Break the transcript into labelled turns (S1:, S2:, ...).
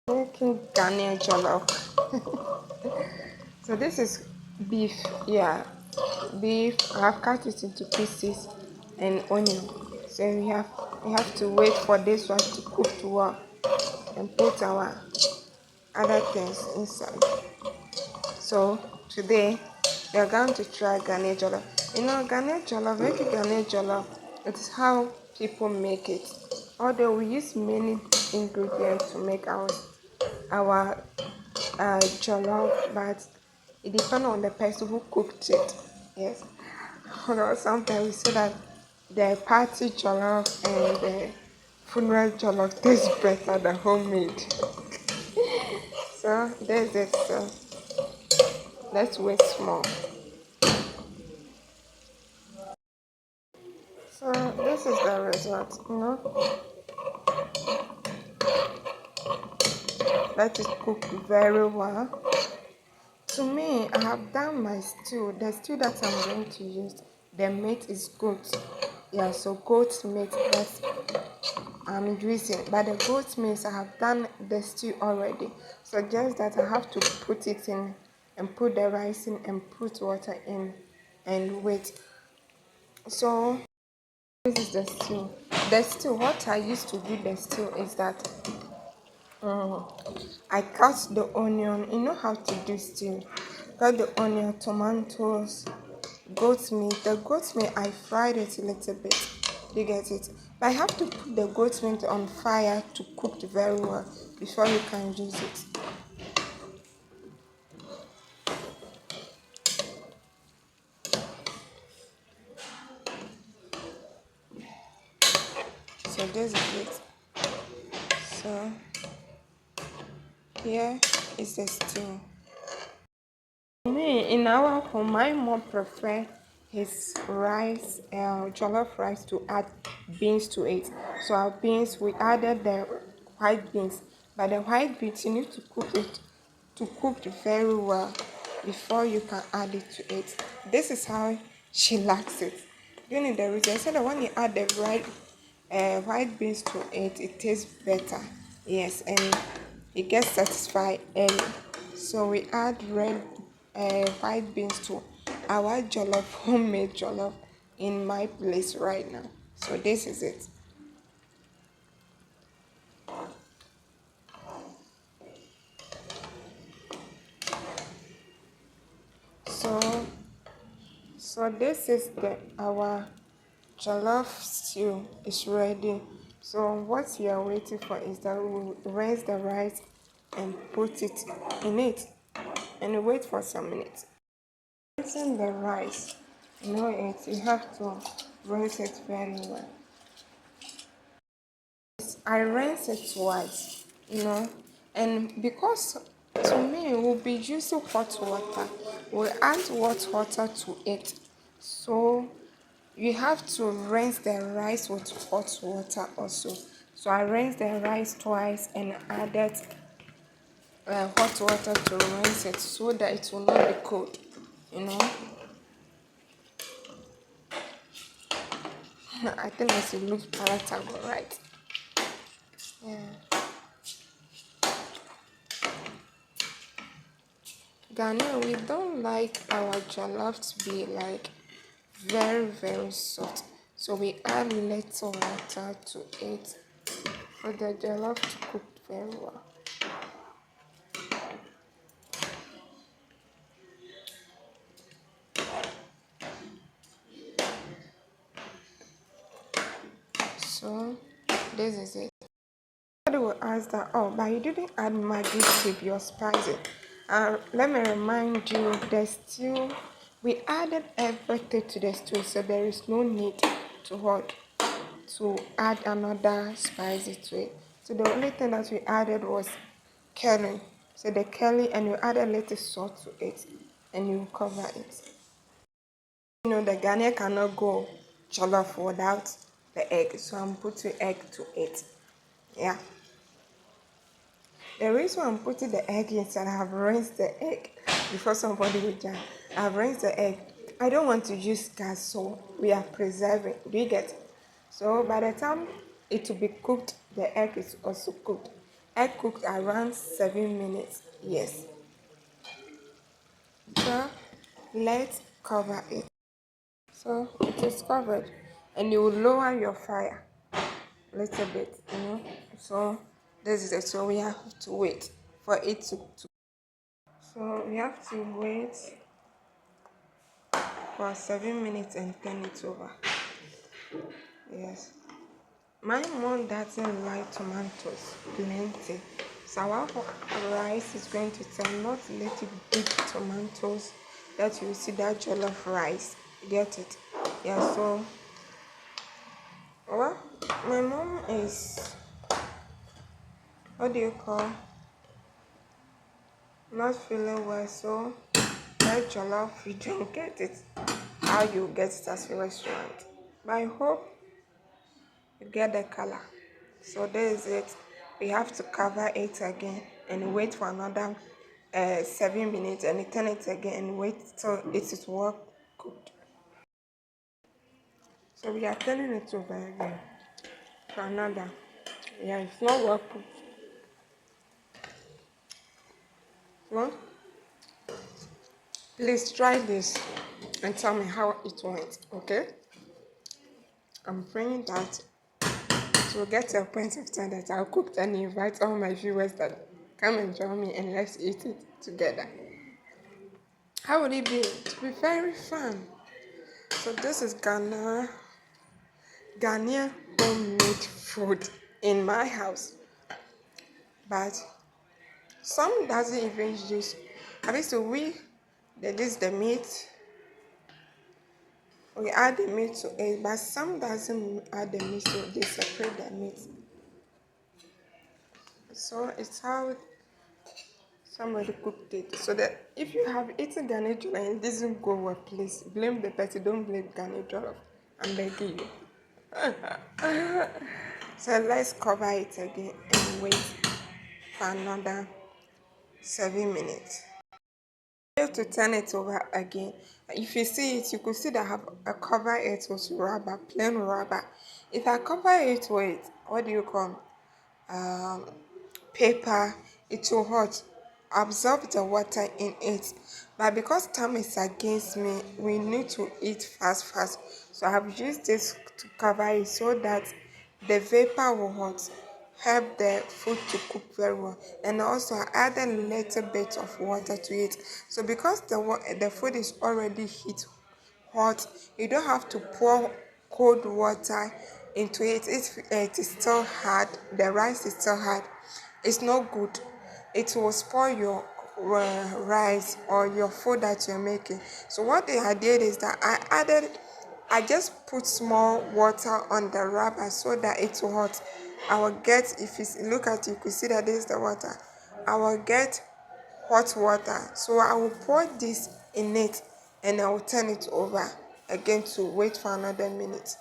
S1: Making Ghanaian Jollof. So this is beef, yeah, beef. I have cut it into pieces and onion. So we have to wait for this one to cook well and put our other things inside. So today we are going to try Ghanaian Jollof. Ghanaian Jollof, making Ghanaian Jollof, it's how people make it. Although we use many ingredients to make our jollof, but it depends on the person who cooked it. Yes. Sometimes we say that the party jollof and the funeral jollof tastes better than homemade. So there's it. So let's wait small. So this is the result. Let it cook very well. To me, I have done my stew. The stew that I'm going to use, the meat is goat. Yeah, so goat meat that I'm using. But the goat meat, I have done the stew already. So just that I have to put it in and put the rice in and put water in and wait. So this is the stew. The stew, what I used to do the stew is that I cut the onion. You know how to do stew. Cut the onion, tomatoes, goat meat. The goat meat, I fried it a little bit. You get it? But I have to put the goat meat on fire to cook it very well before you can use it. So this is it. So here is the stew. Me, in our home, my mom prefer his rice, jollof rice, to add beans to it. So our beans, we added the white beans, but the white beans you need to cook it very well before you can add it to it. This is how she likes it. You need the reason. I said that when you add the white beans to it, it tastes better. Yes, and it gets satisfied early. So we add white beans to our jollof, homemade jollof in my place right now. So this is it. So this is our jollof stew is ready. So what we are waiting for is that we will rinse the rice and put it in it and wait for some minutes. Rinsing the rice, you have to rinse it very well. I rinse it twice, and because to me we'll be using hot water, we'll add hot water to it. So you have to rinse the rice with hot water also. So I rinsed the rice twice and added hot water to rinse it so that it will not be cold, I think it looks palatable, right? Yeah. Ghana, we don't like our jollof to be like very, very soft. So we add little water to it for the jollof to cook very well. So this is it. Somebody will ask that, oh, but you didn't add Maggi to your spices. Let me remind you, the stew, we added everything to the stew, so there is no need to add another spices to it. So the only thing that we added was curry. So the curry, and you add a little salt to it, and you cover it. The Ghanaian cannot go jollof without the egg, so I'm putting egg to it. Yeah. The reason I'm putting the egg inside, I have rinsed the egg before somebody will jam. I've rinsed the egg. I don't want to use gas, so we are preserving. Do you get it? So by the time it will be cooked, the egg is also cooked. Egg cooked around 7 minutes. Yes. So let's cover it. So it is covered, and you will lower your fire a little bit. So this is it. So we have to wait for it to. So we have to wait for 7 minutes and turn it over. Yes. My mom doesn't like tomatoes plenty. So our rice is going to turn not little big tomatoes that you see that jollof rice. Get it? Yeah, so well, my mom is what do you call not feeling well, so that jollof you don't get it how you get it as a restaurant. But I hope you get the color. So there is it. We have to cover it again and wait for another 7 minutes and turn it again and wait till it is well cooked. So we are turning it over again for another. Yeah, it's not well cooked. Well, please try this and tell me how it went, okay? I'm praying that it will get to a point of time that I'll cook and invite all my viewers that come and join me and let's eat it together. How would it be? It will be very fun. So this is Ghanaian homemade food in my house. But some doesn't even use. At least this the meat. We add the meat to it, but some doesn't add the meat, so they separate the meat. So it's how somebody cooked it. So that if you have eaten Ghanaian jollof and it doesn't go well, please blame the person. Don't blame Ghanaian jollof. I'm begging you. So let's cover it again and wait for another 7 minutes. To turn it over again. If you see it, you could see that I cover it with rubber, plain rubber. If I cover it with what do you call paper, it will hot, absorb the water in it. But because time is against me, we need to eat fast. So I have used this to cover it so that the vapor will hot, help the food to cook very well. And also I added a little bit of water to it. So because the food is already hot, you don't have to pour cold water into it. If it is still hard, the rice is still hard, it's not good. It will spoil your rice or your food that you're making. So what I did is that I just put small water on the rubber so that it will hot. I will get, if you look at it, you could see that this is the water. I will get hot water. So I will pour this in it and I will turn it over again to wait for another minute.